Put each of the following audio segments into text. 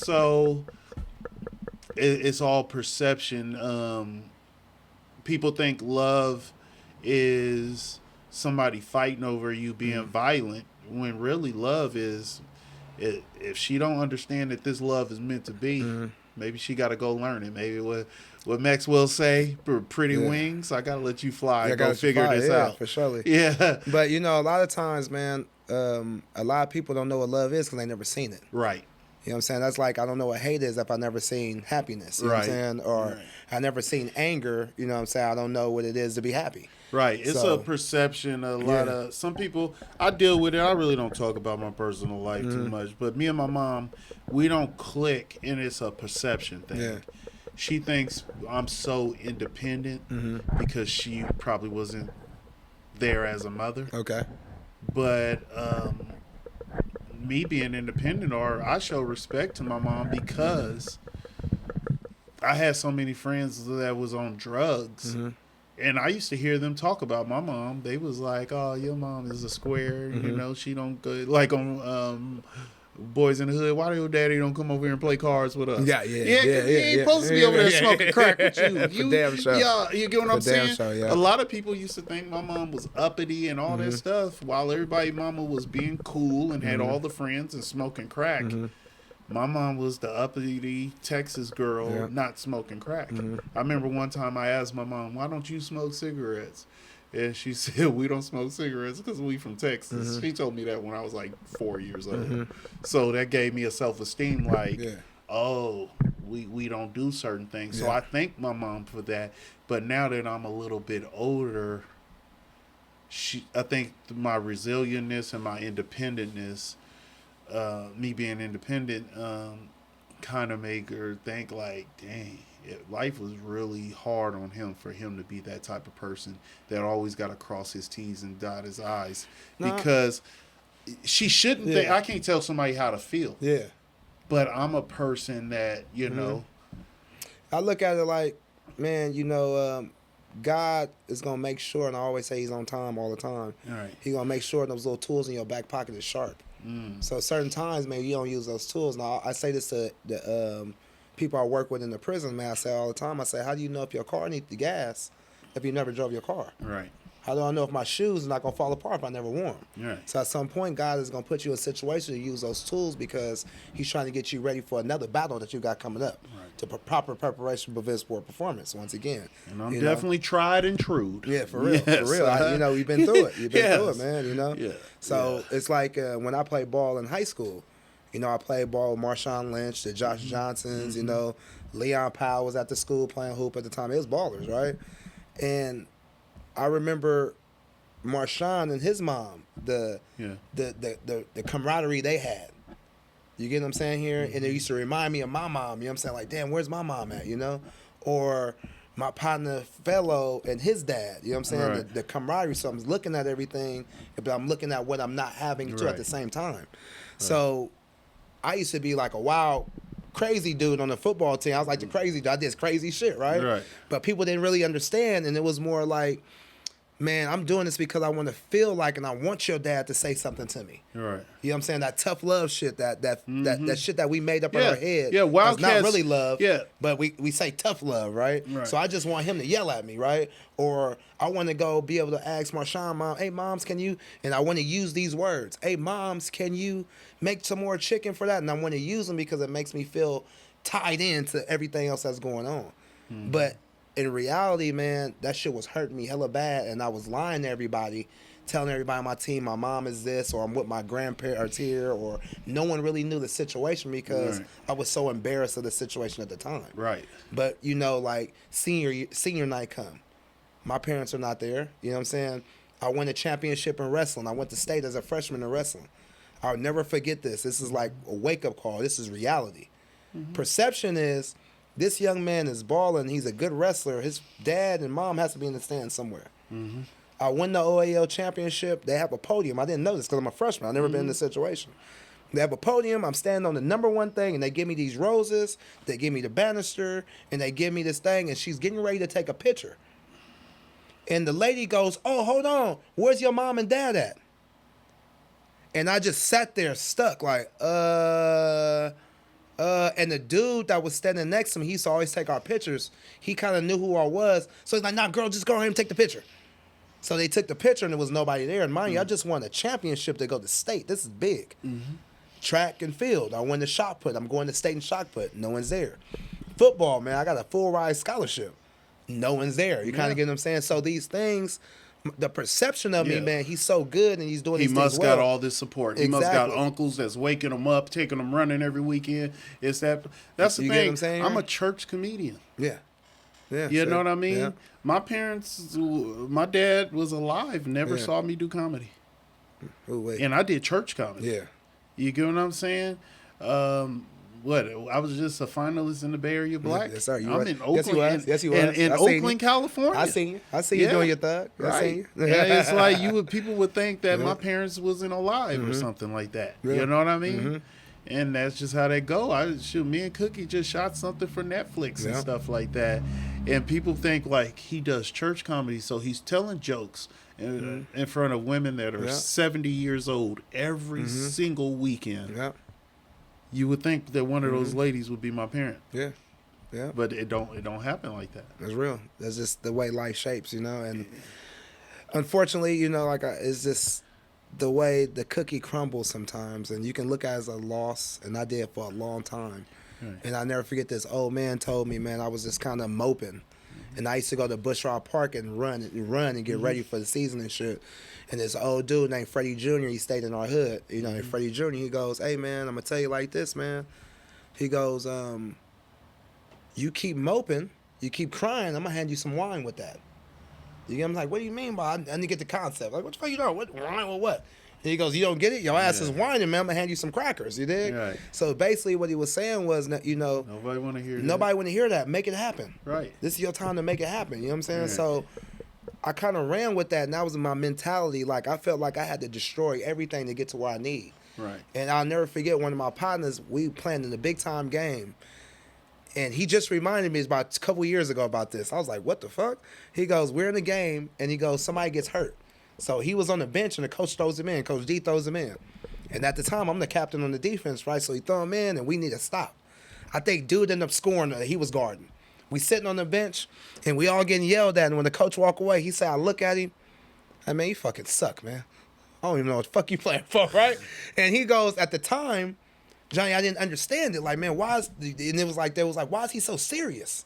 So it's all perception. People think love is somebody fighting over you being violent, when really love is, if she don't understand that this love is meant to be, maybe she got to go learn it. Maybe what Maxwell say, pretty wings, I got to let you fly. Yeah, go figure this out. for surely. Yeah. But you know, a lot of times, man, a lot of people don't know what love is because they never seen it. Right. You know what I'm saying? That's like, I don't know what hate is if I never seen happiness. You know what I'm saying? Or I never seen anger. You know what I'm saying? I don't know what it is to be happy. Right. It's a perception. A lot of, some people, I deal with it. I really don't talk about my personal life too much. But me and my mom, we don't click, and it's a perception thing. Yeah. She thinks I'm so independent because she probably wasn't there as a mother. Okay. But me being independent, or I show respect to my mom because I had so many friends that was on drugs. And I used to hear them talk about my mom. They was like, "Oh, your mom is a square. You know, she don't go like on Boys in the Hood. Why your daddy don't come over here and play cards with us? Yeah. He ain't supposed to be over there smoking crack with you. For damn sure. Yeah, you get what I'm saying? Sure, yeah. A lot of people used to think my mom was uppity and all that stuff, while everybody mama was being cool and had all the friends and smoking crack. My mom was the uppity Texas girl, not smoking crack. I remember one time I asked my mom, "Why don't you smoke cigarettes?" And she said, "We don't smoke cigarettes because we from Texas." She told me that when I was like 4 years old. So that gave me a self-esteem like, oh, we don't do certain things. So I thank my mom for that. But now that I'm a little bit older, I think my resilientness and my independentness, me being independent, kind of make her think like, dang, life was really hard on him for him to be that type of person that always got to cross his T's and dot his I's. Because she shouldn't think, I can't tell somebody how to feel. Yeah. But I'm a person that, you know. I look at it like, man, you know, God is going to make sure, and I always say he's on time all the time. Right. He's going to make sure those little tools in your back pocket is sharp. So certain times, maybe you don't use those tools. Now, I say this to the people I work with in the prison, man. I say all the time, I say, how do you know if your car needs the gas if you never drove your car? Right. How do I know if my shoes are not going to fall apart if I never wore them? Right. So at some point, God is going to put you in a situation to use those tools because he's trying to get you ready for another battle that you got coming up. Right. To proper preparation for this sport performance, once again. And I'm definitely tried and true. Yeah, for real. Yes. For real. You know, you've been through it. You've been through it, man, you know? Yeah. So it's like when I played ball in high school, you know, I played ball with Marshawn Lynch, the Josh Johnsons, you know, Leon Powell was at the school playing hoop at the time. It was ballers, right? And I remember Marshawn and his mom, the camaraderie they had. You get what I'm saying here? And it used to remind me of my mom. You know what I'm saying? Like, damn, where's my mom at, you know? Or my partner fellow and his dad. You know what I'm saying? Right. The camaraderie. So I'm looking at everything, but I'm looking at what I'm not having too at the same time. Right. So I used to be like a wild, crazy dude on the football team. I was like the crazy dude. I did crazy shit, right? But people didn't really understand, and it was more like, man, I'm doing this because I want to feel like, and I want your dad to say something to me. Right. You know what I'm saying? That tough love shit, that shit that we made up in our head. Yeah, Wildcats. It's not really love. Yeah. But we say tough love, right? So I just want him to yell at me, right? Or I want to go be able to ask Marshawn, mom, hey, moms, can you, and I want to use these words. Hey, moms, can you make some more chicken for that? And I want to use them because it makes me feel tied into everything else that's going on. But in reality, man, that shit was hurting me hella bad, and I was lying to everybody, telling everybody on my team my mom is this, or I'm with my grandparents here, or no one really knew the situation because I was so embarrassed of the situation at the time. Right. But, you know, like, senior night come. My parents are not there. You know what I'm saying? I won a championship in wrestling. I went to state as a freshman in wrestling. I'll never forget this. This is like a wake-up call. This is reality. Perception is, this young man is balling. He's a good wrestler. His dad and mom has to be in the stand somewhere. I win the OAL championship. They have a podium. I didn't know this because I'm a freshman. I've never been in this situation. They have a podium. I'm standing on the number one thing, and they give me these roses. They give me the banister, and they give me this thing, and she's getting ready to take a picture. And the lady goes, oh, hold on. Where's your mom and dad at? And I just sat there stuck like, And the dude that was standing next to me, he used to always take our pictures. He kind of knew who I was. So he's like, nah, girl, just go ahead and take the picture. So they took the picture and there was nobody there. And mind you, I just won a championship to go to state. This is big. Track and field. I won the shot put. I'm going to state and shot put. No one's there. Football, man, I got a full ride scholarship. No one's there. You kind of get what I'm saying? So these things, the perception of me, man, he's so good and he's doing these things well. He must got all this support. He must got uncles that's waking him up, taking them running every weekend. That's the thing. Get what I'm saying? I'm a church comedian. Yeah. Yeah. You know what I mean? Yeah. My parents, my dad was alive, never saw me do comedy. Oh, wait. And I did church comedy. Yeah. You get what I'm saying? I was just a finalist in the Bay Area Black. Yes, sir. I'm in Oakland. Yes, you was. In Oakland, California. I seen you. I see you doing your thug. Right. I seen you. Yeah, it's like people would think that my parents wasn't alive or something like that. Yeah. You know what I mean? And that's just how that go. Me and Cookie just shot something for Netflix and stuff like that. And people think like he does church comedy, so he's telling jokes in front of women that are 70 years old every single weekend. Yeah. You would think that one of those ladies would be my parent. Yeah. Yeah. But it don't happen like that. That's real. That's just the way life shapes, you know. And unfortunately, you know, it's just the way the cookie crumbles sometimes, and you can look at it as a loss, and I did for a long time. Right. And I never forget this old man told me, man, I was just kind of moping. And I used to go to Bushrod Park and run and get ready for the season and shit. And this old dude named Freddie Jr., he stayed in our hood. You know, and Freddie Jr., he goes, hey, man, I'm going to tell you like this, man. He goes, you keep moping, you keep crying, I'm going to hand you some wine with that. You get, I'm like, what do you mean by, I need to get the concept. Like, what the fuck you doing? What, wine with what? And he goes, you don't get it? Your ass is whining, man. I'm going to hand you some crackers. You dig? Right. So basically what he was saying was, you know. Nobody want to hear that. Nobody want to hear that. Make it happen. Right. This is your time to make it happen. You know what I'm saying? Right. So I kind of ran with that, and that was my mentality. Like, I felt like I had to destroy everything to get to where I need. Right. And I'll never forget one of my partners, we playing in a big-time game. And he just reminded me about a couple years ago about this. I was like, what the fuck? He goes, we're in a game, and he goes, somebody gets hurt. So he was on the bench, and the coach throws him in. Coach D throws him in. And at the time, I'm the captain on the defense, right? So he throw him in, and we need to stop. I think dude ended up scoring. He was guarding. We sitting on the bench, and we all getting yelled at. And when the coach walk away, he said, I look at him. I mean, you fucking suck, man. I don't even know what the fuck you playing for, right? And he goes, at the time, Johnny, I didn't understand it. Like, man, why is, and it was like, they was like, why is he so serious?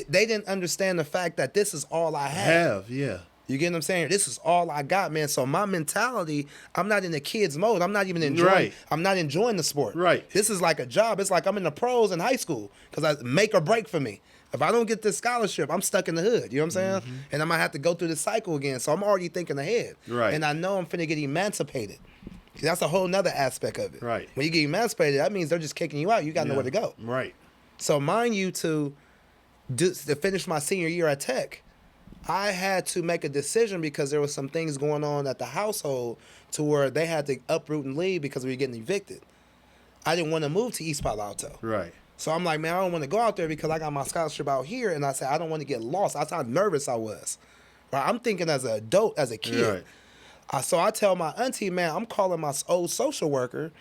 They didn't understand the fact that this is all I have. Yeah. You get what I'm saying? This is all I got, man. So my mentality, I'm not in the kids mode. I'm not even enjoying. Right. I'm not enjoying the sport. Right. This is like a job. It's like I'm in the pros in high school because I make or break for me. If I don't get this scholarship, I'm stuck in the hood. You know what I'm saying? And I might have to go through the cycle again. So I'm already thinking ahead. Right. And I know I'm finna get emancipated. That's a whole nother aspect of it. Right. When you get emancipated, that means they're just kicking you out. You got nowhere to go. Right. So mind you, to finish my senior year at Tech, I had to make a decision because there was some things going on at the household to where they had to uproot and leave because we were getting evicted. I didn't want to move to East Palo Alto. Right. So I'm like, man, I don't want to go out there because I got my scholarship out here. And I said, I don't want to get lost. That's how nervous I was. Right? I'm thinking as an adult, as a kid. Right. So I tell my auntie, man, I'm calling my old social worker,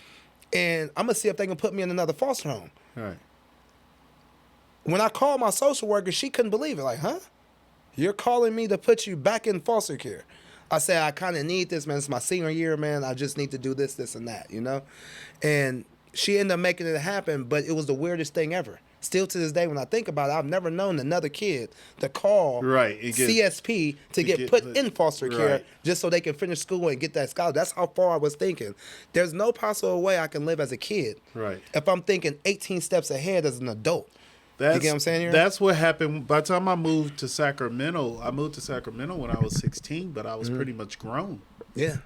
and I'm going to see if they can put me in another foster home. Right. When I called my social worker, she couldn't believe it. Like, huh? You're calling me to put you back in foster care? I said, I kind of need this, man. It's my senior year, man. I just need to do this, this, and that, you know? And she ended up making it happen, but it was the weirdest thing ever. Still to this day, when I think about it, I've never known another kid to call CSP to get put in foster care just so they can finish school and get that scholarship. That's how far I was thinking. There's no possible way I can live as a kid if I'm thinking 18 steps ahead as an adult. You get what I'm saying here? That's what happened. By the time I moved to Sacramento, when I was 16, but I was pretty much grown. Yeah.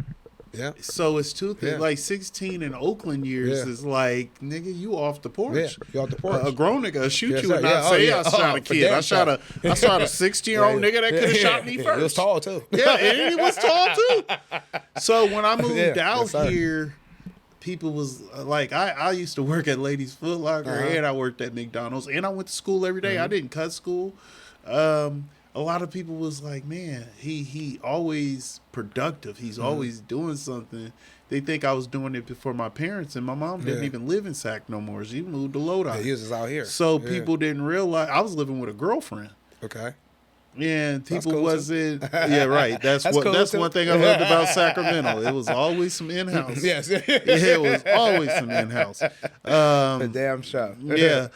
Yeah. So it's two things. Like 16 in Oakland years is like, nigga, you off the porch. Yeah, you off the porch. A grown nigga shoot you and not say I shot a kid. I shot a 16-year-old nigga that could have shot me first. He was tall too. Yeah, and he was tall too. So when I moved out here, people was like, I used to work at Ladies Foot Locker and I worked at McDonald's and I went to school every day. I didn't cut school. a lot of people was like, man, he always productive. He's always doing something. They think I was doing it before my parents, and my mom didn't even live in Sac no more. She moved to Lodi. Yeah, he was just out here. So people didn't realize I was living with a girlfriend. Okay. And people cool wasn't. Yeah, right. That's what. cool That's too. one thing I loved about Sacramento. It was always some in-house. Yes. Yeah, it was always some in-house. The damn show. Yeah.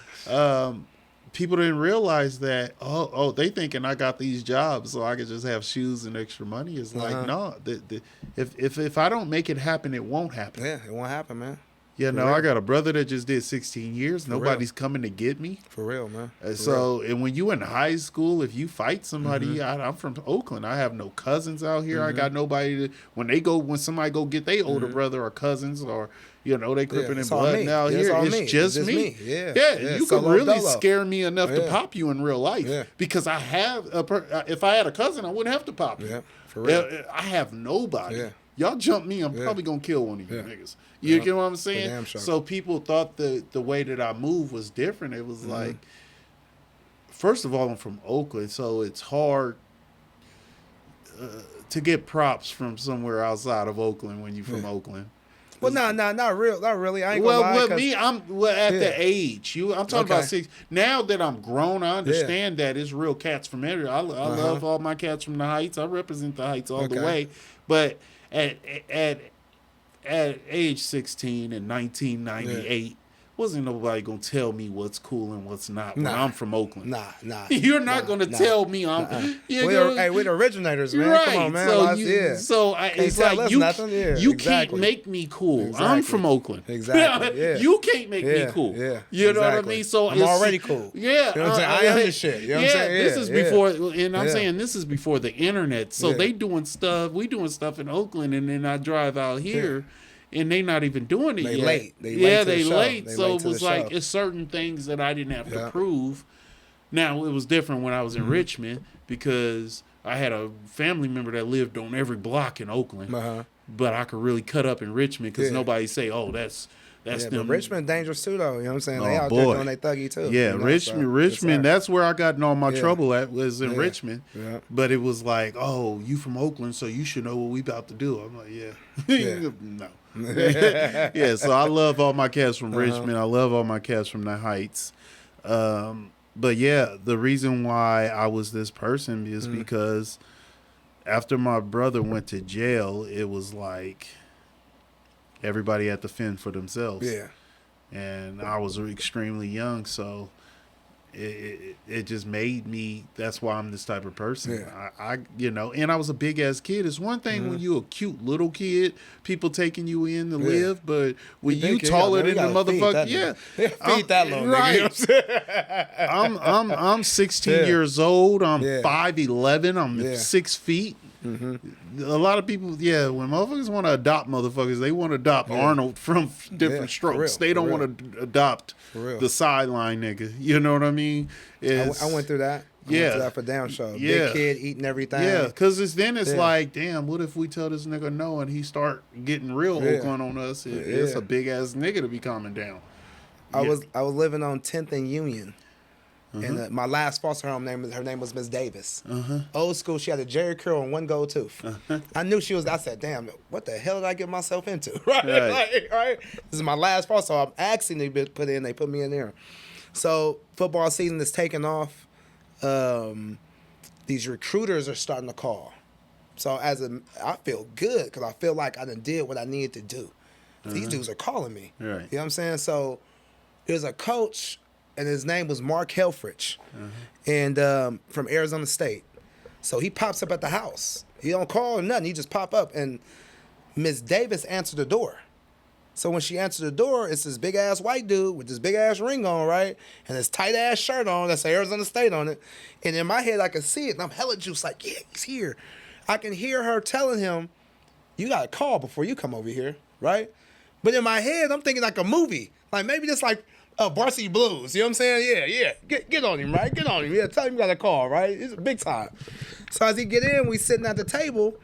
People didn't realize that. Oh, they thinking I got these jobs so I could just have shoes and extra money. It's like no. If I don't make it happen, it won't happen. Yeah, it won't happen, man. Yeah, no, I got a brother that just did 16 years. Nobody's coming to get me. For real, man. And when you in high school, if you fight somebody, I'm from Oakland. I have no cousins out here. I got nobody to, when somebody go get their older brother or cousins or, they crippin' in blood now here. It's just me. Yeah. You can really scare me enough to pop you in real life because I have, if I had a cousin, I wouldn't have to pop you. Yeah, for real. I have nobody. Yeah. Y'all jump me, I'm probably going to kill one of you niggas. You get what I'm saying? So people thought the way that I moved was different. It was like, first of all, I'm from Oakland, so it's hard to get props from somewhere outside of Oakland when you're from Oakland. Well, not really. I ain't gonna lie. Well, me, I'm at the age. I'm talking about 6. Now that I'm grown, I understand that it's real cats from everywhere. I love all my cats from the Heights. I represent the Heights all the way. But at age 16 in 1998, wasn't nobody gonna tell me what's cool and what's not when I'm from Oakland. Nah. You're not gonna tell me I'm. We're the originators, man. Right. Come on, man. It's like you can't make me cool. Exactly. I'm from Oakland. Exactly. Yeah. You can't make me cool. Yeah. You know what I mean? So I'm already cool. Yeah. You know what I'm saying? I am the shit. You know what I'm saying? This is before, and I'm saying this is before the internet. So they doing stuff. We doing stuff in Oakland, and then I drive out here. Yeah. And they not even doing it yet. They late. So it was like it's certain things that I didn't have to prove. Now, it was different when I was in Richmond because I had a family member that lived on every block in Oakland. But I could really cut up in Richmond because nobody say, oh, that's them. But Richmond dangerous too, though. You know what I'm saying? They out there doing their thuggy too. Yeah, Richmond. That's where I got in all my trouble at was in Richmond. Yeah. But it was like, oh, you from Oakland, so you should know what we about to do. I'm like, no. Yeah, so I love all my cats from Richmond. I love all my cats from the Heights. But yeah, the reason why I was this person is because after my brother went to jail, it was like everybody had to fend for themselves. Yeah. And I was extremely young, so it just made me, that's why I'm this type of person. Yeah. I and I was a big ass kid. It's one thing when you a cute little kid, people taking you in to live, but when you taller than the motherfucker, feed that little nigga. I'm 16 years old. I'm 5'11". I'm 6 feet. A lot of people, when motherfuckers want to adopt motherfuckers, they want to adopt Arnold from Different Strokes. They don't want to adopt the sideline nigga. You know what I mean? I went through that. I went through that for damn show. Big kid eating everything. Yeah, because it's like, damn, what if we tell this nigga no and he start getting real Oakland on us? It's a big ass nigga to be calming down. I was living on 10th and Union. And my last foster home her name was Miss Davis. Old school, she had a Jerry curl and one gold tooth. I knew she was, I said, damn, what the hell did I get myself into? Right? This is my last foster home. I'm asking to be put in, they put me in there. So football season is taking off. These recruiters are starting to call. So I feel good because I feel like I done did what I needed to do. These dudes are calling me. Right. You know what I'm saying? So there's a coach, and his name was Mark Helfrich, and from Arizona State. So he pops up at the house. He don't call or nothing. He just pop up, and Miss Davis answered the door. So when she answered the door, it's this big-ass white dude with this big-ass ring on, right? And this tight-ass shirt on that's Arizona State on it. And in my head, I can see it, and I'm hella juiced like, yeah, he's here. I can hear her telling him, you got to call before you come over here, right? But in my head, I'm thinking like a movie. Like maybe just like Varsity Blues, you know what I'm saying? Yeah. Get on him, right? Get on him. Yeah, tell him you got a call, right? It's big time. So as he get in, we sitting at the table,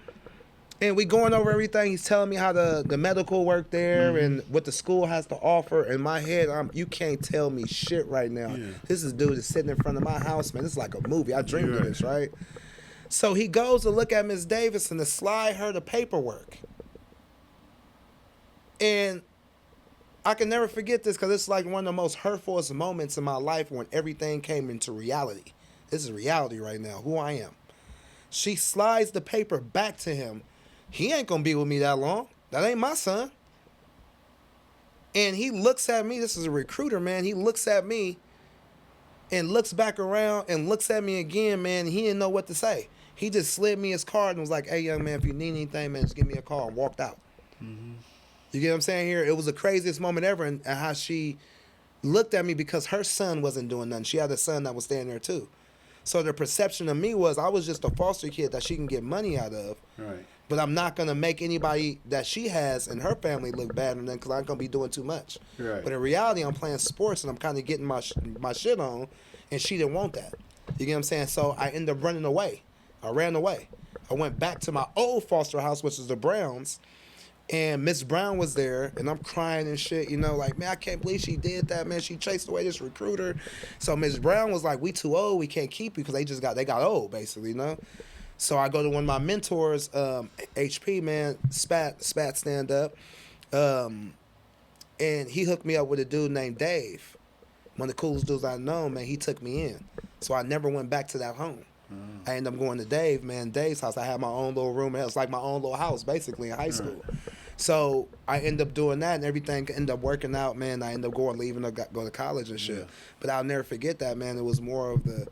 And we going over everything. He's telling me how the medical work there and what the school has to offer. In my head, you can't tell me shit right now. Yeah. This is dude is sitting in front of my house, man. This is like a movie. I dreamed of this, right? So he goes to look at Miss Davidson to slide her the paperwork. And I can never forget this because it's like one of the most hurtfulest moments in my life when everything came into reality. This is reality right now, who I am. She slides the paper back to him. He ain't gonna be with me that long. That ain't my son. And he looks at me. This is a recruiter, man. He looks at me and looks back around and looks at me again, man. He didn't know what to say. He just slid me his card and was like, hey, young man, if you need anything, man, just give me a call, and walked out. Mm-hmm. You get what I'm saying here? It was the craziest moment ever, and how she looked at me because her son wasn't doing nothing. She had a son that was staying there too. So the perception of me was I was just a foster kid that she can get money out of. Right. But I'm not going to make anybody that she has and her family look bad on them because I'm going to be doing too much. Right. But in reality, I'm playing sports and I'm kind of getting my shit on, and she didn't want that. You get what I'm saying? So I ended up running away. I ran away. I went back to my old foster house, which is the Browns, and Miss Brown was there, and I'm crying and shit, you know, like, man, I can't believe she did that, man. She chased away this recruiter. So Miss Brown was like, we too old. We can't keep you because they got old, basically, you know? So I go to one of my mentors, HP, man, Spat stand up, and he hooked me up with a dude named Dave. One of the coolest dudes I know, man. He took me in. So I never went back to that home. I ended up going to Dave, man. Dave's house. I had my own little room. It was like my own little house, basically, in high school. So I ended up doing that, and everything ended up working out, man. I ended up leaving to go to college and shit. Yeah. But I'll never forget that, man. It was more of the,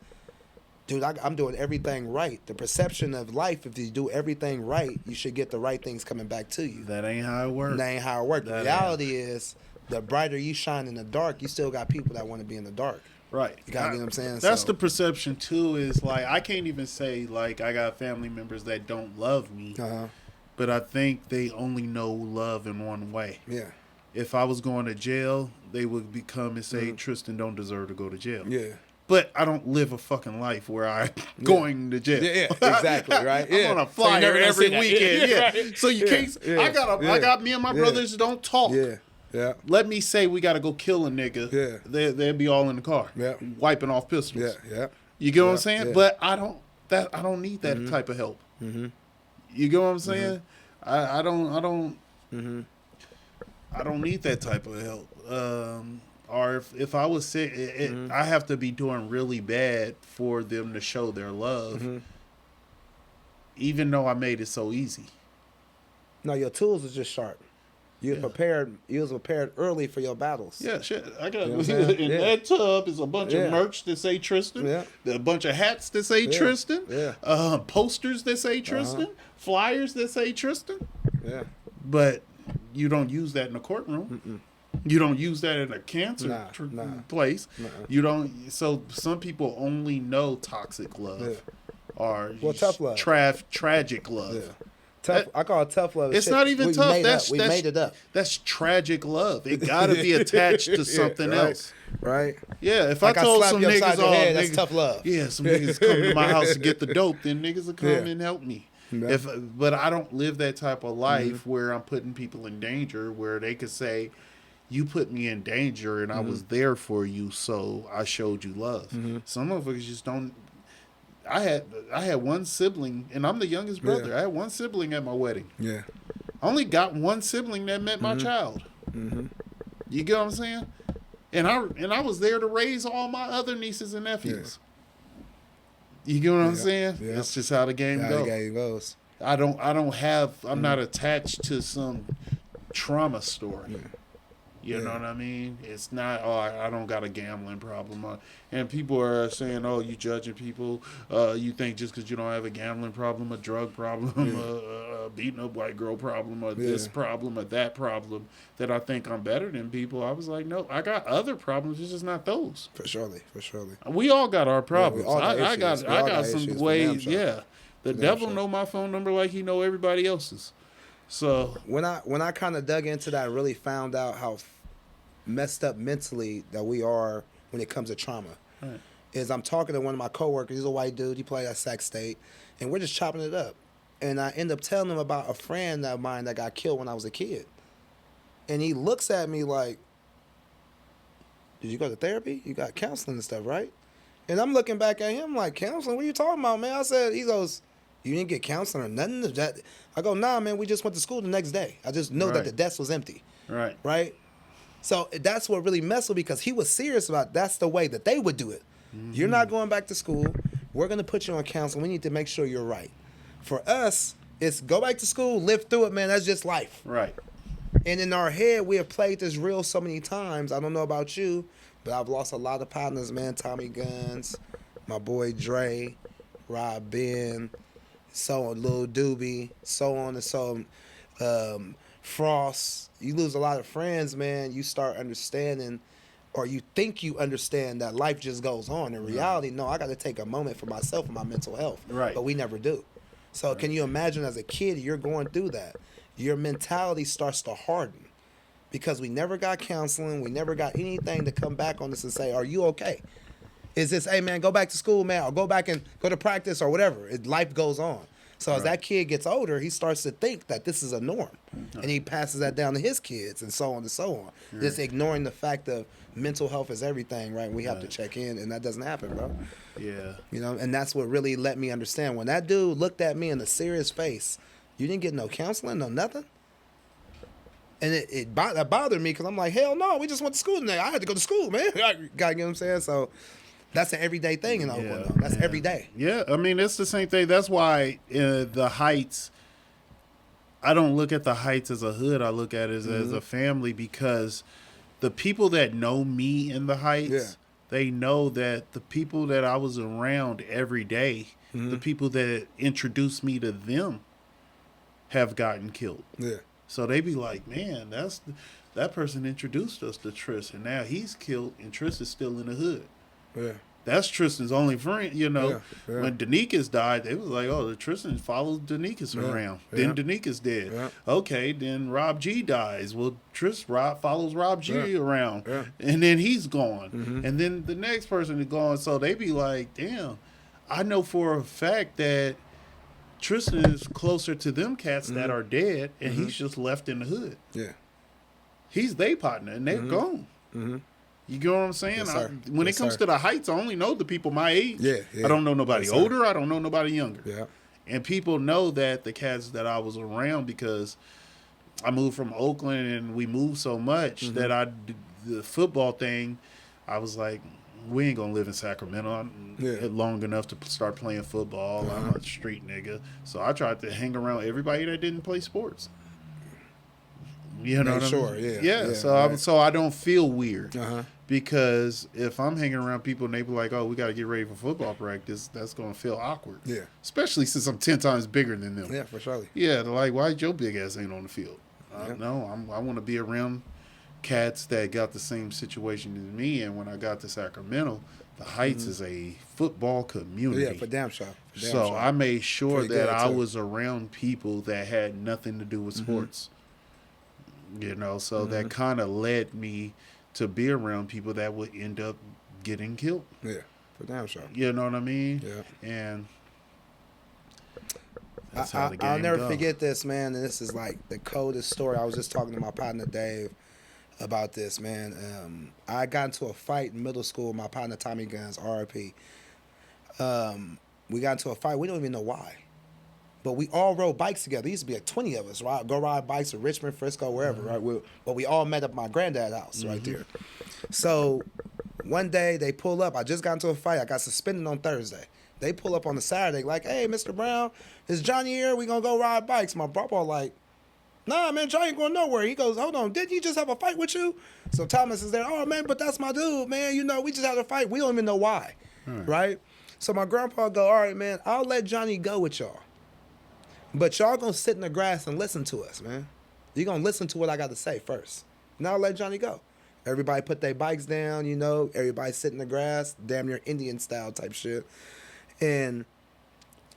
dude, I'm doing everything right. The perception of life, if you do everything right, you should get the right things coming back to you. That ain't how it works. That ain't how it works. The reality is, the brighter you shine in the dark, you still got people that want to be in the dark. Right. You got what I'm saying? That's the perception, too, is like, I can't even say, like, I got family members that don't love me, but I think they only know love in one way. Yeah. If I was going to jail, they would come and say, Tristan don't deserve to go to jail. Yeah. But I don't live a fucking life where I'm going to jail. Yeah, exactly, right? I'm on a flyer every weekend. Yeah. Right. So you can't. I got me and my brothers don't talk. Yeah. Yeah. Let me say we got to go kill a nigga. Yeah. They'll be all in the car. Yeah. Wiping off pistols. Yeah. Yeah. You get what I'm saying? Yeah. But I don't need that type of help. Mm-hmm. You get what I'm saying? Mm-hmm. I don't need that type of help. Or if I was sick, I have to be doing really bad for them to show their love, even though I made it so easy. No, your tools are just sharp. You was prepared early for your battles. Yeah, shit. I got that tub is a bunch of merch that say Tristan. Yeah. A bunch of hats that say Tristan. Yeah. Posters that say Tristan. Flyers that say Tristan. Yeah. But you don't use that in a courtroom. Mm-mm. You don't use that in a cancer place. You don't. So some people only know toxic love or tough love, tragic love. Yeah. I call it tough love. It's not even tough. We made it up. That's tragic love. It got to be attached to something else. Right. Yeah. If I told some niggas, that's tough love. Yeah. Some niggas come to my house to get the dope, then niggas will come and help me. Yeah. But I don't live that type of life where I'm putting people in danger, where they could say, you put me in danger and I was there for you, so I showed you love. Some motherfuckers just don't. I had one sibling, and I'm the youngest brother. Yeah. I had one sibling at my wedding. Yeah. I only got one sibling that met my child. Mm-hmm. You get what I'm saying? And I was there to raise all my other nieces and nephews. Yeah. You get what I'm saying? Yeah. That's just how the game goes. I'm not attached to some trauma story. Yeah. You know what I mean? It's not, I don't got a gambling problem. And people are saying, you judging people. You think just because you don't have a gambling problem, a drug problem, a beating up white girl problem, or this problem, or that problem, that I think I'm better than people. I was like, no, I got other problems. It's just not those. For surely. We all got our problems. I got some ways, The devil sure. know my phone number like he know everybody else's. So when I kind of dug into that, I really found out how messed up mentally that we are when it comes to trauma. Right. Is I'm talking to one of my coworkers. He's a white dude. He played at Sac State, and we're just chopping it up. And I end up telling him about a friend of mine that got killed when I was a kid. And he looks at me like, did you go to therapy? You got counseling and stuff, right? And I'm looking back at him like, counseling? What are you talking about, man? I said, he goes, you didn't get counseling or nothing? That I go, nah, man, we just went to school the next day. I just know that the desk was empty. Right. Right? So that's what really messed with me, because he was serious about that's the way that they would do it. Mm-hmm. You're not going back to school. We're going to put you on counseling. We need to make sure you're right. For us, it's go back to school, live through it, man. That's just life. Right. And in our head, we have played this reel so many times. I don't know about you, but I've lost a lot of partners, man. Tommy Guns, my boy Dre, Rob Ben, so on, Lil Doobie, so on and so on. Frost. You lose a lot of friends, man. You start understanding, or you think you understand, that life just goes on. In reality, no, I got to take a moment for myself and my mental health. Right. But we never do. So can you imagine, as a kid, you're going through that. Your mentality starts to harden, because we never got counseling. We never got anything to come back on us and say, are you okay? Is this, hey, man, go back to school, man, or go back and go to practice or whatever. Life goes on. So as that kid gets older, he starts to think that this is a norm. And he passes that down to his kids and so on and so on. Just ignoring the fact of mental health is everything, right? We have to check in, and that doesn't happen, bro. Yeah. You know, and that's what really let me understand. When that dude looked at me in a serious face, you didn't get no counseling, no nothing? And it bothered me, because I'm like, hell no, we just went to school today. I had to go to school, man. You know what I'm saying? So that's an everyday thing in Oakland, though. That's every day. Yeah, I mean, it's the same thing. That's why the Heights, I don't look at the Heights as a hood. I look at it as a family, because the people that know me in the Heights, they know that the people that I was around every day, the people that introduced me to them, have gotten killed. Yeah. So they be like, man, that person introduced us to Tristan. Now he's killed, and Tristan's still in the hood. Yeah. That's Tristan's only friend, you know. Yeah. When Danikas died, they was like, oh, Tristan follows Danikas around. Then Danikas dead. Yeah. Okay, then Rob G dies. Well, Rob follows Rob G around. Yeah. And then he's gone. Mm-hmm. And then the next person is gone. So they be like, damn, I know for a fact that Tristan is closer to them cats that are dead, and he's just left in the hood. Yeah. He's their partner, and they're gone. Mm-hmm. You get what I'm saying? Yes, when it comes to the Heights, I only know the people my age. Yeah. I don't know nobody older. I don't know nobody younger. Yeah. And people know that the cats that I was around, because I moved from Oakland, and we moved so much that the football thing, I was like, we ain't going to live in Sacramento. I'm long enough to start playing football. I'm a street nigga. So I tried to hang around everybody that didn't play sports. You know what I mean? Yeah. So I don't feel weird. Because if I'm hanging around people and they be like, oh, we got to get ready for football practice, that's going to feel awkward. Yeah. Especially since I'm 10 times bigger than them. Yeah, for sure. Yeah, they're like, why your big ass ain't on the field? No, I want to be around cats that got the same situation as me. And when I got to Sacramento, the Heights is a football community. Yeah, for damn sure. So I made sure that I was around people that had nothing to do with sports. You know, so that kind of led me to be around people that would end up getting killed. Yeah, for damn sure. You know what I mean? Yeah. And that's how the game I'll never forget this, man. And this is like the coldest story. I was just talking to my partner Dave about this, man. I got into a fight in middle school with my partner Tommy Guns, RIP. We got into a fight. We don't even know why. But we all rode bikes together. There used to be like 20 of us, right? Go ride bikes in Richmond, Frisco, wherever, right? But we all met up at my granddad's house right there. So one day they pull up. I just got into a fight. I got suspended on Thursday. They pull up on the Saturday like, hey, Mr. Brown, is Johnny here? We going to go ride bikes. My brother like, nah, man, Johnny ain't going nowhere. He goes, hold on, didn't he just have a fight with you? So Thomas is there, oh, man, but that's my dude, man. You know, we just had a fight. We don't even know why, right? So my grandpa go, all right, man, I'll let Johnny go with y'all. But y'all gonna sit in the grass and listen to us, man. You're gonna listen to what I got to say first. Now I'll let Johnny go. Everybody put their bikes down, you know. Everybody sit in the grass, damn near Indian style type shit. And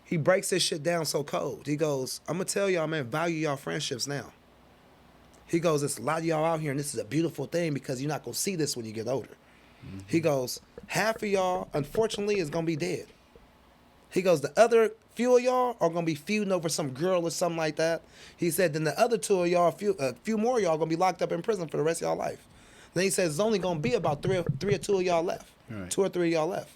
he breaks this shit down so cold. He goes, I'm gonna tell y'all, man, value y'all friendships now. He goes, there's a lot of y'all out here, and this is a beautiful thing because you're not gonna see this when you get older. He goes, half of y'all, unfortunately, is gonna be dead. He goes, the other few of y'all are gonna be feuding over some girl or something like that. He said, then the other two of y'all, a few more of y'all gonna be locked up in prison for the rest of y'all life. Then he says, it's only gonna be about three or two of y'all left. Right. 2 or 3 of y'all left.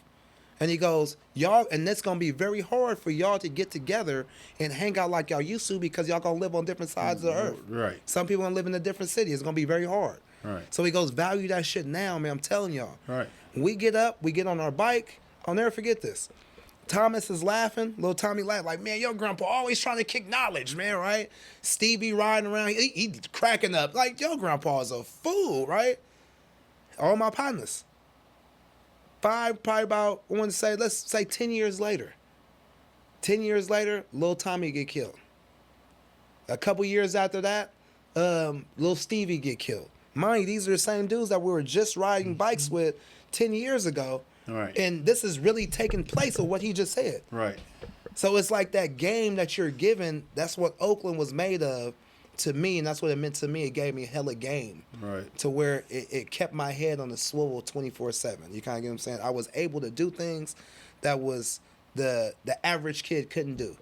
And he goes, y'all, and it's gonna be very hard for y'all to get together and hang out like y'all used to because y'all gonna live on different sides of the earth. Right. Some people gonna live in a different city. It's gonna be very hard. Right. So he goes, value that shit now, man. I'm telling y'all. Right. We get up, we get on our bike. I'll never forget this. Thomas is laughing. Little Tommy laughed like, man, your grandpa always trying to kick knowledge, man, right? Stevie riding around, he cracking up. Like, your grandpa is a fool, right? All my partners. Probably about, I want to say, let's say 10 years later. 10 years later, little Tommy get killed. A couple years after that, little Stevie get killed. Mind you, these are the same dudes that we were just riding bikes with 10 years ago. Right. And this is really taking place of what he just said. Right. So it's like that game that you're given, that's what Oakland was made of to me, and that's what it meant to me. It gave me a hella game. Right. To where it kept my head on the swivel 24/7. You kind of get what I'm saying? I was able to do things that was the average kid couldn't do.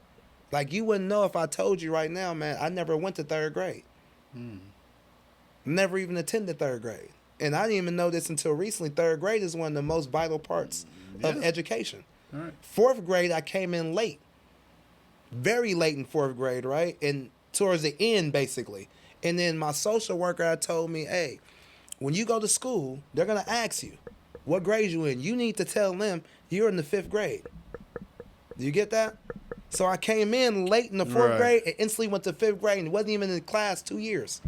Like, you wouldn't know if I told you right now, man, I never went to 3rd grade. Never even attended 3rd grade. And I didn't even know this until recently. 3rd grade is one of the most vital parts of education. Right. 4th grade, I came in late. Very late in 4th grade, right? And towards the end, basically. And then my social worker had told me, hey, when you go to school, they're going to ask you, what grade you in? You need to tell them you're in the 5th grade. Do you get that? So I came in late in the 4th grade and instantly went to 5th grade and wasn't even in class 2 years.